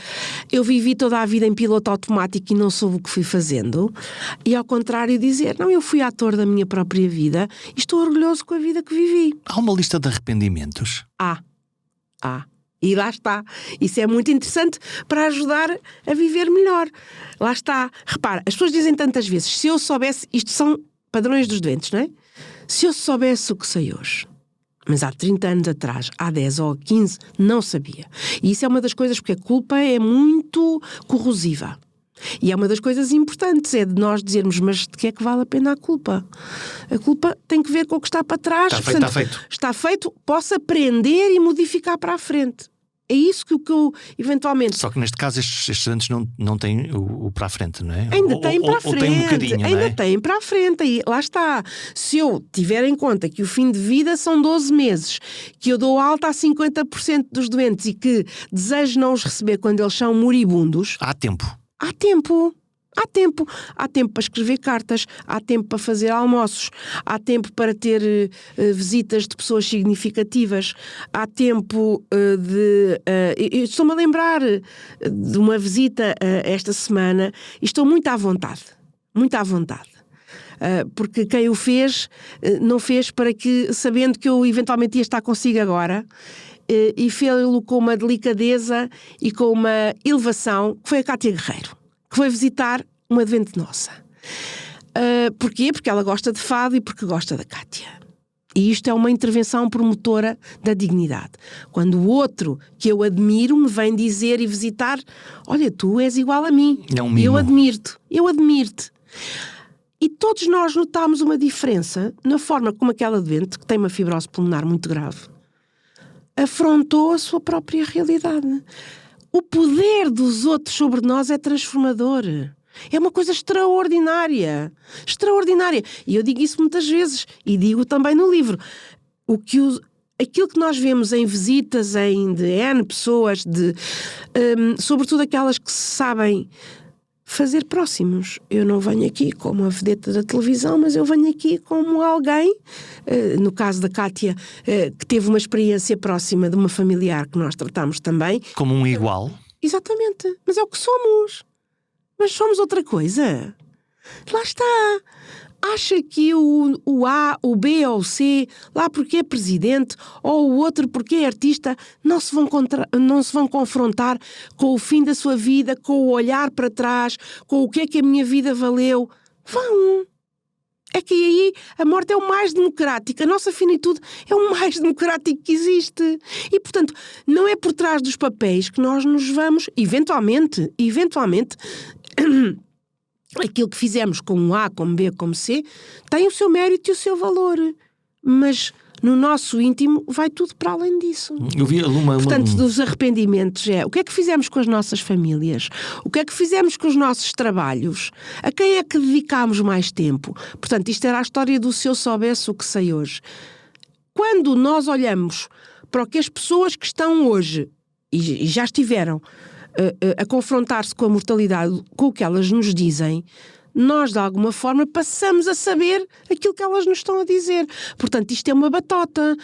eu vivi toda a vida em piloto automático e não soube o que fui fazendo, e ao contrário dizer, não, eu fui ator da minha própria vida e estou orgulhoso com a vida que vivi. Há uma lista de arrependimentos? E lá está. Isso é muito interessante para ajudar a viver melhor. Lá está. Repara, as pessoas dizem tantas vezes, se eu soubesse, isto são padrões dos doentes, não é? Se eu soubesse o que sei hoje, mas há 30 anos atrás, há 10 ou 15, não sabia. E isso é uma das coisas, porque a culpa é muito corrosiva. E é uma das coisas importantes, é de nós dizermos, mas de que é que vale a pena a culpa? A culpa tem que ver com o que está para trás. Está feito. Está feito, posso aprender e modificar para a frente. É isso que eu eventualmente... Só que neste caso estes estudantes não têm o para a frente, não é? Ainda têm para a frente, tem um bocadinho, ainda não é? têm para a frente. E lá está. Se eu tiver em conta que o fim de vida são 12 meses, que eu dou alta a 50% dos doentes e que desejo não os receber quando eles são moribundos... Há tempo. Há tempo. Há tempo. Há tempo para escrever cartas, há tempo para fazer almoços, há tempo para ter visitas de pessoas significativas, há tempo de... eu estou-me a lembrar de uma visita esta semana e estou muito à vontade. Muito à vontade. Porque quem o fez, não fez para que, sabendo que eu eventualmente ia estar consigo agora, e fê-lo com uma delicadeza e com uma elevação, que foi a Cátia Guerreiro, que foi visitar uma doente nossa. Porquê? Porque ela gosta de fado e porque gosta da Cátia. E isto é uma intervenção promotora da dignidade. Quando o outro, que eu admiro, me vem dizer e visitar: olha, tu és igual a mim. É um mimo. Eu admiro-te. E todos nós notámos uma diferença na forma como aquela doente, que tem uma fibrose pulmonar muito grave, afrontou a sua própria realidade. O poder dos outros sobre nós é transformador. É uma coisa extraordinária. Extraordinária. E eu digo isso muitas vezes. E digo também no livro. Aquilo que nós vemos em visitas de N pessoas, sobretudo aquelas que se sabem fazer próximos. Eu não venho aqui como a vedeta da televisão, mas eu venho aqui como alguém, no caso da Cátia, que teve uma experiência próxima de uma familiar que nós tratamos também. Como um igual. Exatamente. Mas é o que somos. Mas somos outra coisa. Lá está. Acha que o A, o B ou o C, lá porque é presidente, ou o outro porque é artista, não se vão confrontar com o fim da sua vida, com o olhar para trás, com o que é que a minha vida valeu? Vão. É que aí a morte é o mais democrático, a nossa finitude é o mais democrático que existe. E, portanto, não é por trás dos papéis que nós nos vamos, eventualmente, aquilo que fizemos como A, como B, como C, tem o seu mérito e o seu valor. Mas no nosso íntimo vai tudo para além disso. Eu vi Portanto, dos arrependimentos o que é que fizemos com as nossas famílias? O que é que fizemos com os nossos trabalhos? A quem é que dedicámos mais tempo? Portanto, isto era a história do Se Eu Soubesse o que Sei Hoje. Quando nós olhamos para o que as pessoas que estão hoje, e já estiveram, a confrontar-se com a mortalidade, com o que elas nos dizem, nós, de alguma forma, passamos a saber aquilo que elas nos estão a dizer. Portanto, isto é uma batota.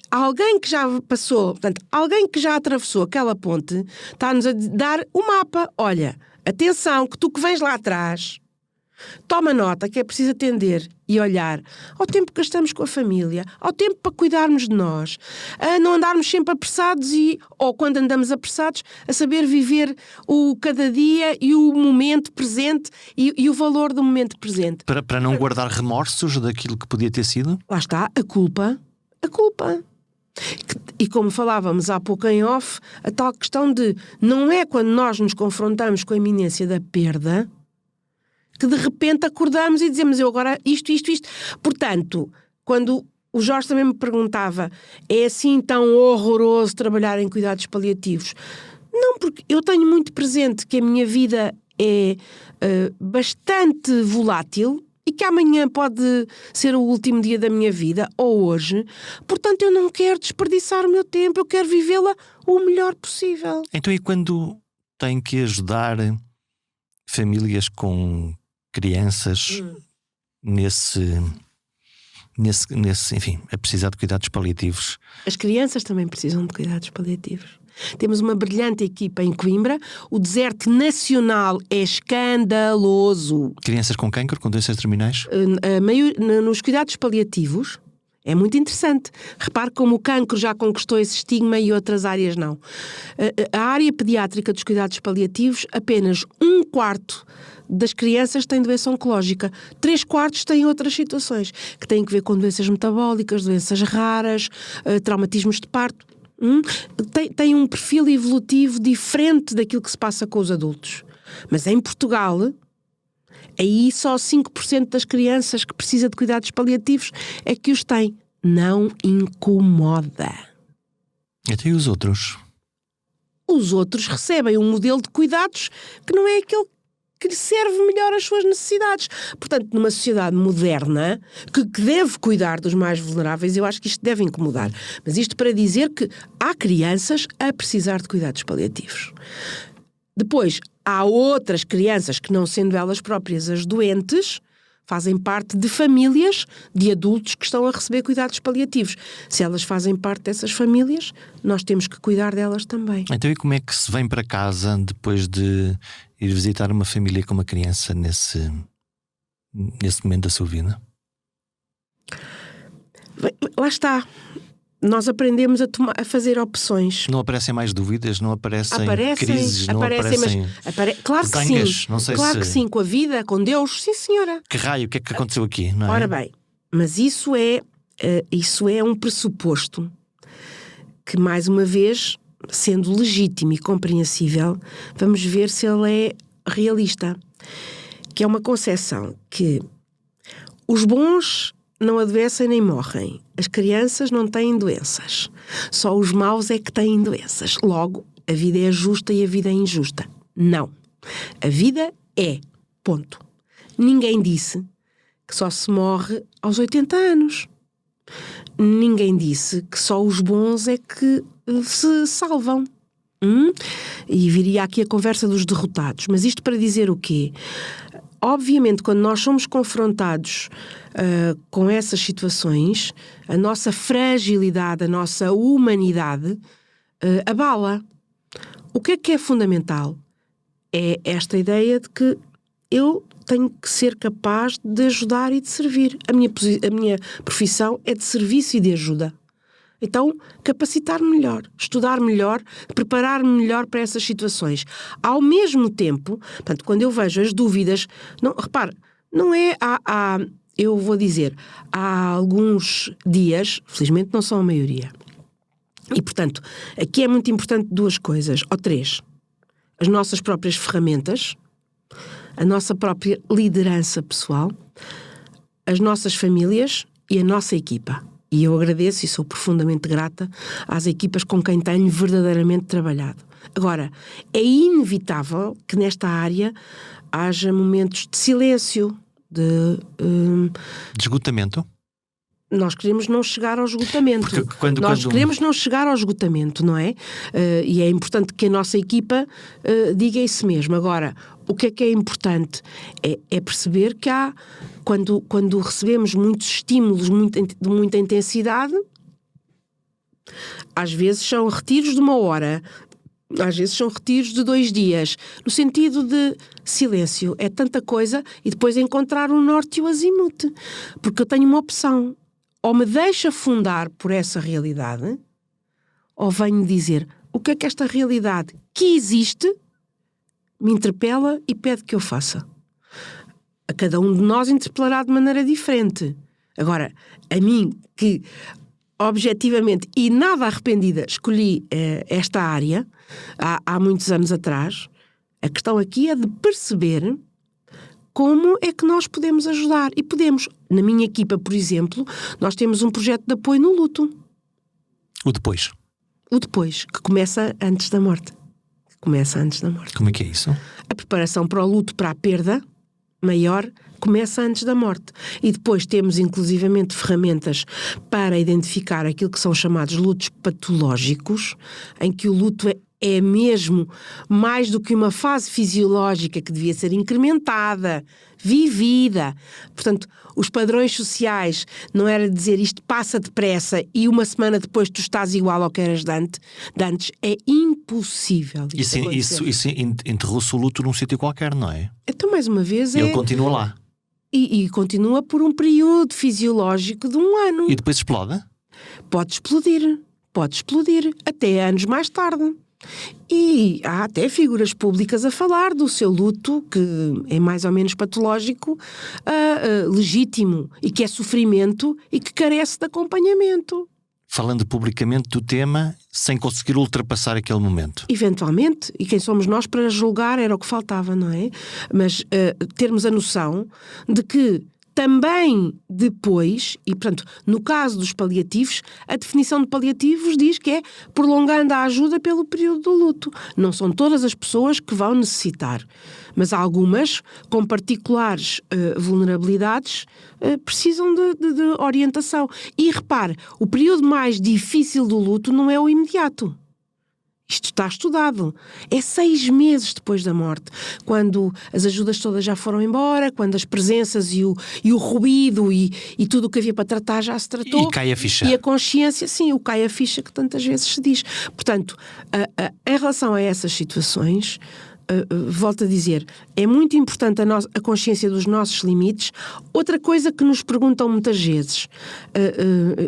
Alguém que já passou, portanto, alguém que já atravessou aquela ponte, está-nos a dar o mapa. Olha, atenção, que tu que vens lá atrás, toma nota que é preciso atender e olhar ao tempo que gastamos com a família, ao tempo para cuidarmos de nós, a não andarmos sempre apressados ou quando andamos apressados, a saber viver o cada dia e o momento presente e o valor do momento presente. Para não guardar remorsos daquilo que podia ter sido? Lá está, a culpa. E como falávamos há pouco em off, a tal questão de não é quando nós nos confrontamos com a iminência da perda que de repente acordamos e dizemos eu agora isto. Portanto, quando o Jorge também me perguntava, é assim tão horroroso trabalhar em cuidados paliativos? Não, porque eu tenho muito presente que a minha vida é bastante volátil e que amanhã pode ser o último dia da minha vida, ou hoje. Portanto, eu não quero desperdiçar o meu tempo, eu quero vivê-la o melhor possível. Então, e quando tem que ajudar famílias com crianças enfim, a precisar de cuidados paliativos? As crianças também precisam de cuidados paliativos. Temos uma brilhante equipa em Coimbra. O deserto nacional é escandaloso. Crianças com cancro, com doenças terminais? Nos cuidados paliativos é muito interessante. Repare como o cancro já conquistou esse estigma e outras áreas não. A área pediátrica dos cuidados paliativos, apenas 1/4 das crianças têm doença oncológica. 3/4 têm outras situações, que têm que ver com doenças metabólicas, doenças raras, traumatismos de parto. Tem um perfil evolutivo diferente daquilo que se passa com os adultos. Mas em Portugal, aí só 5% das crianças que precisam de cuidados paliativos é que os têm. Não incomoda. Até os outros? os outros recebem um modelo de cuidados que não é aquele que lhe serve melhor às suas necessidades. Portanto, numa sociedade moderna, que deve cuidar dos mais vulneráveis, eu acho que isto deve incomodar. Mas isto para dizer que há crianças a precisar de cuidados paliativos. Depois, há outras crianças que, não sendo elas próprias as doentes, fazem parte de famílias de adultos que estão a receber cuidados paliativos. Se elas fazem parte dessas famílias, nós temos que cuidar delas também. Então, e como é que se vem para casa depois de ir visitar uma família com uma criança nesse momento da sua vida? Lá está. Nós aprendemos a fazer opções. Não aparecem mais dúvidas? Não aparecem crises? Não aparecem claro que zangas, sim. Não sei claro que sim, com a vida, com Deus. Sim, senhora. Que raio, o que é que aconteceu aqui? Não é? Ora bem, mas isso é um pressuposto que, mais uma vez, sendo legítimo e compreensível, vamos ver se ele é realista. Que é uma concepção que os bons não adoecem nem morrem. As crianças não têm doenças. Só os maus é que têm doenças. Logo, a vida é justa e a vida é injusta. Não. A vida é. Ponto. Ninguém disse que só se morre aos 80 anos. Ninguém disse que só os bons é que se salvam. E viria aqui a conversa dos derrotados. Mas isto para dizer o quê? Obviamente, quando nós somos confrontados com essas situações, a nossa fragilidade, a nossa humanidade abala. O que é fundamental? É esta ideia de que eu tenho que ser capaz de ajudar e de servir. A minha profissão é de serviço e de ajuda. Então, capacitar-me melhor, estudar melhor, preparar-me melhor para essas situações. Ao mesmo tempo, portanto, quando eu vejo as dúvidas, repare, não é eu vou dizer, há alguns dias, felizmente não são a maioria. E, portanto, aqui é muito importante duas coisas, ou três. As nossas próprias ferramentas, a nossa própria liderança pessoal, as nossas famílias e a nossa equipa. E eu agradeço e sou profundamente grata às equipas com quem tenho verdadeiramente trabalhado. Agora, é inevitável que nesta área haja momentos de silêncio, de esgotamento? Nós queremos não chegar ao esgotamento. Nós queremos não chegar ao esgotamento, não é? E é importante que a nossa equipa diga isso mesmo. Agora, o que é importante? É perceber que há, quando recebemos muitos estímulos de muita intensidade, às vezes são retiros de 1 hora, às vezes são retiros de 2 dias, no sentido de silêncio. É tanta coisa, e depois encontrar o norte e o azimute. Porque eu tenho uma opção. Ou me deixo afundar por essa realidade, ou venho dizer o que é que esta realidade que existe me interpela e pede que eu faça. A cada um de nós interpelará de maneira diferente. Agora, a mim, que objetivamente e nada arrependida escolhi esta área há muitos anos atrás, a questão aqui é de perceber como é que nós podemos ajudar. E podemos. Na minha equipa, por exemplo, nós temos um projeto de apoio no luto. O depois? O depois, que começa antes da morte. Como é que é isso? A preparação para o luto, para a perda maior, começa antes da morte. E depois temos, inclusivamente, ferramentas para identificar aquilo que são chamados lutos patológicos, em que o luto é mesmo mais do que uma fase fisiológica que devia ser incrementada, vivida. Portanto, os padrões sociais não era dizer isto passa depressa e uma semana depois tu estás igual ao que eras de antes. É impossível. Isso enterrou-se o luto num sítio qualquer, não é? Então, mais uma vez, ele continua lá. E continua por um período fisiológico de 1 ano. E depois explode? Pode explodir, até anos mais tarde. E há até figuras públicas a falar do seu luto, que é mais ou menos patológico, legítimo, e que é sofrimento e que carece de acompanhamento. Falando publicamente do tema, sem conseguir ultrapassar aquele momento. Eventualmente, e quem somos nós para julgar era o que faltava, não é? Mas termos a noção de que também depois, e portanto, no caso dos paliativos, a definição de paliativos diz que é prolongando a ajuda pelo período do luto. Não são todas as pessoas que vão necessitar, mas algumas, com particulares vulnerabilidades, precisam de orientação. E repare, o período mais difícil do luto não é o imediato. Isto está estudado. É 6 meses depois da morte, quando as ajudas todas já foram embora, quando as presenças e o ruído e tudo o que havia para tratar já se tratou. E cai a ficha. E a consciência, sim, o cai a ficha que tantas vezes se diz. Portanto, em relação a essas situações, volto a dizer, é muito importante a consciência dos nossos limites. Outra coisa que nos perguntam muitas vezes,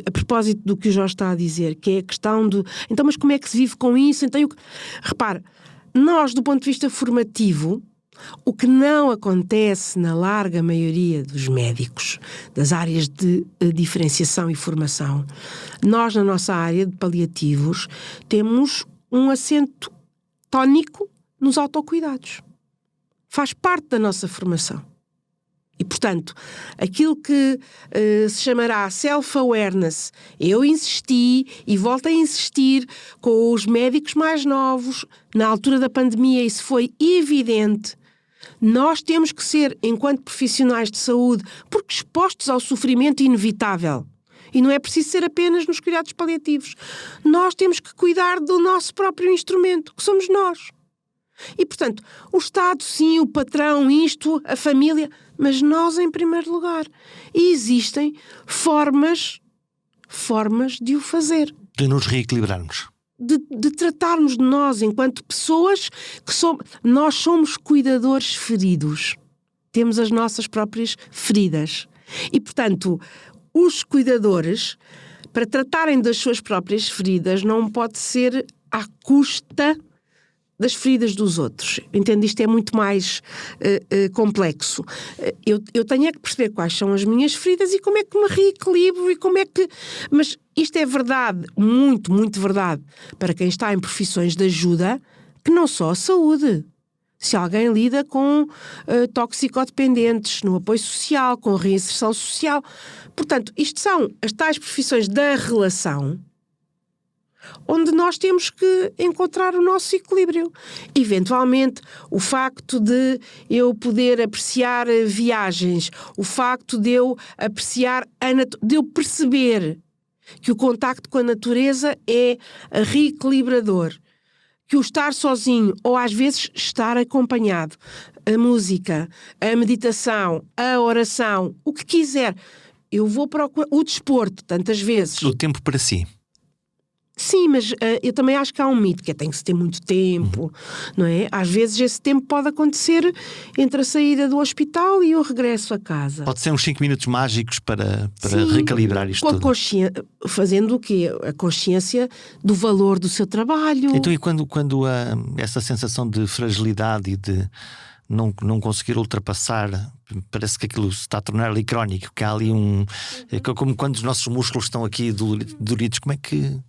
a propósito do que o Jorge está a dizer, que é a questão de, então, mas como é que se vive com isso? Então, repare, nós, do ponto de vista formativo, o que não acontece na larga maioria dos médicos, das áreas de diferenciação e formação, nós, na nossa área de paliativos, temos um acento tónico nos autocuidados. Faz parte da nossa formação. E, portanto, aquilo que se chamará self-awareness, eu insisti e volto a insistir com os médicos mais novos, na altura da pandemia isso foi evidente. Nós temos que ser, enquanto profissionais de saúde, porque expostos ao sofrimento inevitável. E não é preciso ser apenas nos cuidados paliativos. Nós temos que cuidar do nosso próprio instrumento, que somos nós. E, portanto, o Estado, sim, o patrão, isto, a família, mas nós em primeiro lugar. E existem formas de o fazer. De nos reequilibrarmos. De tratarmos de nós enquanto pessoas que nós somos cuidadores feridos. Temos as nossas próprias feridas. E, portanto, os cuidadores, para tratarem das suas próprias feridas, não pode ser à custa das feridas dos outros. Entende? Isto é muito mais complexo. Eu tenho é que perceber quais são as minhas feridas e como é que me reequilibro e como é que... Mas isto é verdade, muito, muito verdade, para quem está em profissões de ajuda, que não só a saúde. Se alguém lida com toxicodependentes, no apoio social, com reinserção social. Portanto, isto são as tais profissões da relação, onde nós temos que encontrar o nosso equilíbrio. Eventualmente, o facto de eu poder apreciar viagens, o facto de eu apreciar, de eu perceber que o contacto com a natureza é reequilibrador, que o estar sozinho, ou às vezes estar acompanhado, a música, a meditação, a oração, o que quiser, eu vou procurar o desporto, tantas vezes. O tempo para si. Sim, mas eu também acho que há um mito, que é tem que se ter muito tempo, não é? Às vezes esse tempo pode acontecer entre a saída do hospital e o regresso a casa. Pode ser uns 5 minutos mágicos para Sim, recalibrar isto tudo. Fazendo o quê? A consciência do valor do seu trabalho. Então, e quando essa sensação de fragilidade e de não conseguir ultrapassar, parece que aquilo se está a tornar ali crónico, que há ali como quando os nossos músculos estão aqui doridos, como é que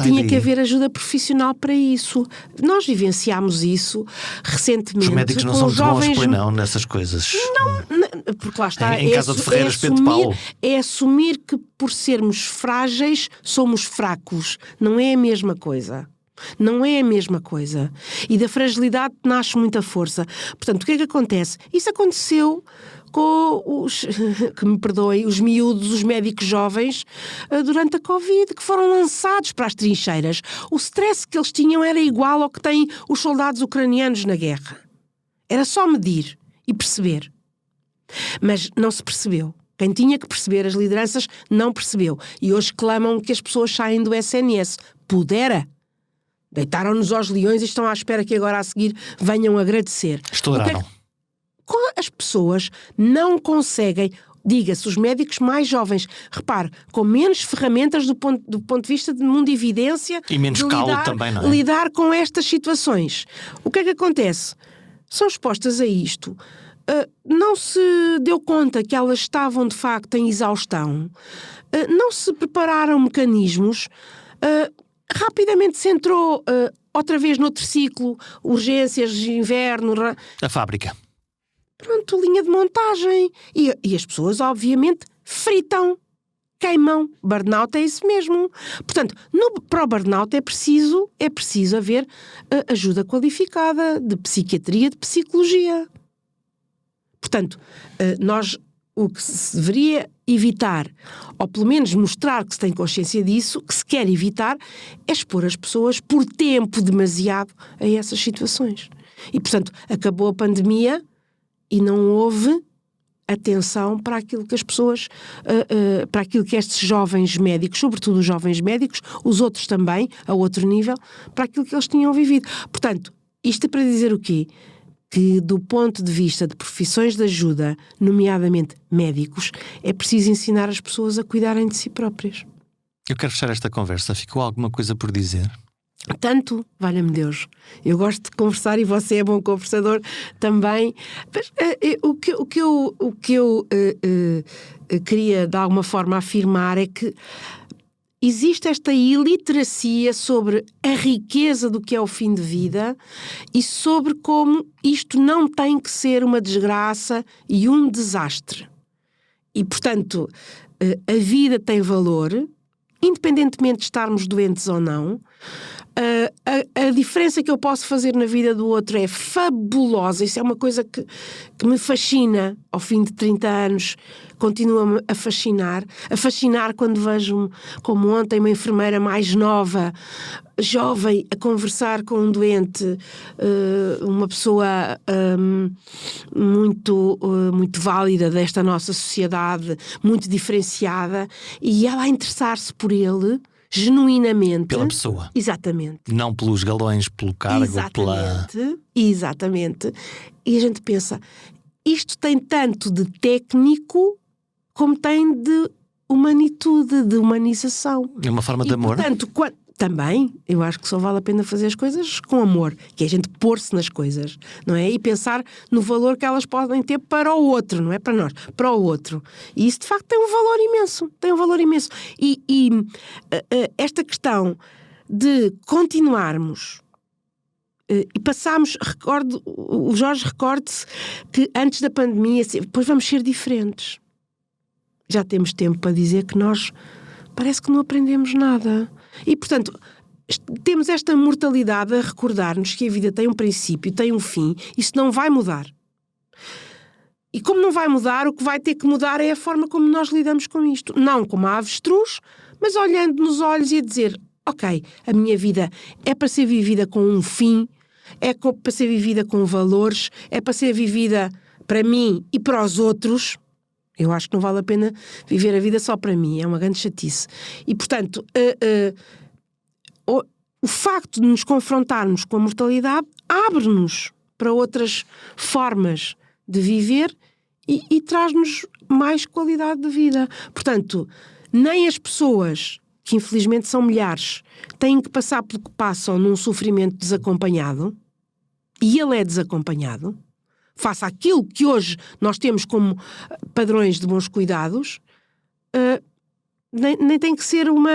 tinha que haver ajuda profissional para isso. Nós vivenciámos isso recentemente. Os médicos não são muito bons, pois não, nessas coisas. Não, porque lá está. Em casa de Ferreira Espeto de Paulo. É assumir que por sermos frágeis somos fracos. Não é a mesma coisa. Não é a mesma coisa. E da fragilidade nasce muita força. Portanto, o que é que acontece? Isso aconteceu com que me perdoem, os miúdos, os médicos jovens, durante a Covid, que foram lançados para as trincheiras. O stress que eles tinham era igual ao que têm os soldados ucranianos na guerra. Era só medir e perceber. Mas não se percebeu. Quem tinha que perceber, as lideranças, não percebeu. E hoje clamam que as pessoas saem do SNS. Pudera. Deitaram-nos aos leões e estão à espera que agora a seguir venham agradecer. Estouraram. As pessoas não conseguem, diga-se, os médicos mais jovens, repare, com menos ferramentas do ponto de vista de mundo de evidência e menos calo também, não é? Lidar com estas situações. O que é que acontece? São expostas a isto. Não se deu conta que elas estavam de facto em exaustão. Não se prepararam mecanismos. Rapidamente se entrou outra vez noutro ciclo, urgências de inverno. A fábrica. Pronto, linha de montagem. E as pessoas, obviamente, fritam, queimam. Burnout é isso mesmo. Portanto, para o burnout é preciso haver ajuda qualificada de psiquiatria, de psicologia. Portanto, o que se deveria evitar, ou pelo menos mostrar que se tem consciência disso, que se quer evitar, é expor as pessoas por tempo demasiado a essas situações. E, portanto, acabou a pandemia e não houve atenção para aquilo que as pessoas, para aquilo que estes jovens médicos, sobretudo os jovens médicos, os outros também, a outro nível, para aquilo que eles tinham vivido. Portanto, isto é para dizer o quê? Que do ponto de vista de profissões de ajuda, nomeadamente médicos, é preciso ensinar as pessoas a cuidarem de si próprias. Eu quero fechar esta conversa. Ficou alguma coisa por dizer? Tanto, valha-me Deus. Eu gosto de conversar e você é bom conversador também. Mas, o que eu queria de alguma forma afirmar é que existe esta iliteracia sobre a riqueza do que é o fim de vida e sobre como isto não tem que ser uma desgraça e um desastre. E, portanto, a vida tem valor, independentemente de estarmos doentes ou não. A diferença que eu posso fazer na vida do outro é fabulosa. Isso é uma coisa que me fascina. Ao fim de 30 anos continua-me a fascinar quando vejo, como ontem, uma enfermeira mais nova, jovem, a conversar com um doente, uma pessoa muito válida desta nossa sociedade, muito diferenciada, e ela a interessar-se por ele genuinamente. Pela pessoa. Exatamente. Não pelos galões, pelo cargo, Exatamente. E a gente pensa, isto tem tanto de técnico como tem de humanitude, de humanização. É uma forma de amor. Portanto, também, eu acho que só vale a pena fazer as coisas com amor, que é a gente pôr-se nas coisas, não é? E pensar no valor que elas podem ter para o outro, não é para nós, para o outro. E isso, de facto, tem um valor imenso. E esta questão de continuarmos e passarmos, o Jorge recorde-se que antes da pandemia, depois vamos ser diferentes. Já temos tempo para dizer que nós parece que não aprendemos nada. E, portanto, temos esta mortalidade a recordar-nos que a vida tem um princípio, tem um fim. Isso não vai mudar. E como não vai mudar, o que vai ter que mudar é a forma como nós lidamos com isto. Não como a avestruz, mas olhando nos olhos e a dizer, ok, a minha vida é para ser vivida com um fim, é para ser vivida com valores, é para ser vivida para mim e para os outros. Eu acho que não vale a pena viver a vida só para mim, é uma grande chatice. E, portanto, o facto de nos confrontarmos com a mortalidade abre-nos para outras formas de viver e traz-nos mais qualidade de vida. Portanto, nem as pessoas, que infelizmente são milhares, têm que passar pelo que passam num sofrimento desacompanhado, e ele é desacompanhado, face àquilo que hoje nós temos como padrões de bons cuidados, nem tem que ser uma...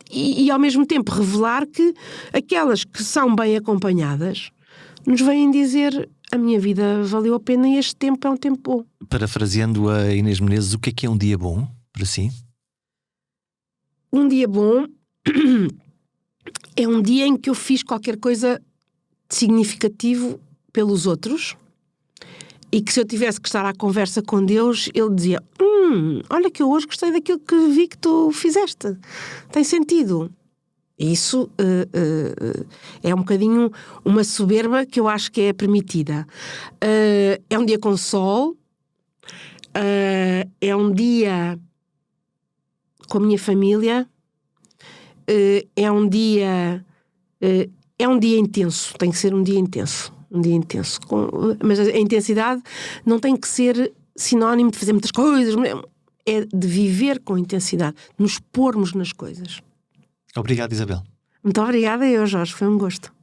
E ao mesmo tempo revelar que aquelas que são bem acompanhadas nos vêm dizer a minha vida valeu a pena e este tempo é um tempo bom. Parafraseando a Inês Menezes, o que é um dia bom para si? Um dia bom é um dia em que eu fiz qualquer coisa de significativo pelos outros. E que se eu tivesse que estar à conversa com Deus, ele dizia, olha que eu hoje gostei daquilo que vi que tu fizeste. Tem sentido. Isso é um bocadinho uma soberba que eu acho que é permitida. É um dia com sol, é um dia com a minha família, é um dia intenso, tem que ser um dia intenso. Um dia intenso. Mas a intensidade não tem que ser sinónimo de fazer muitas coisas, é de viver com intensidade, de nos pormos nas coisas. Obrigado, Isabel. Muito obrigada eu, Jorge, foi um gosto.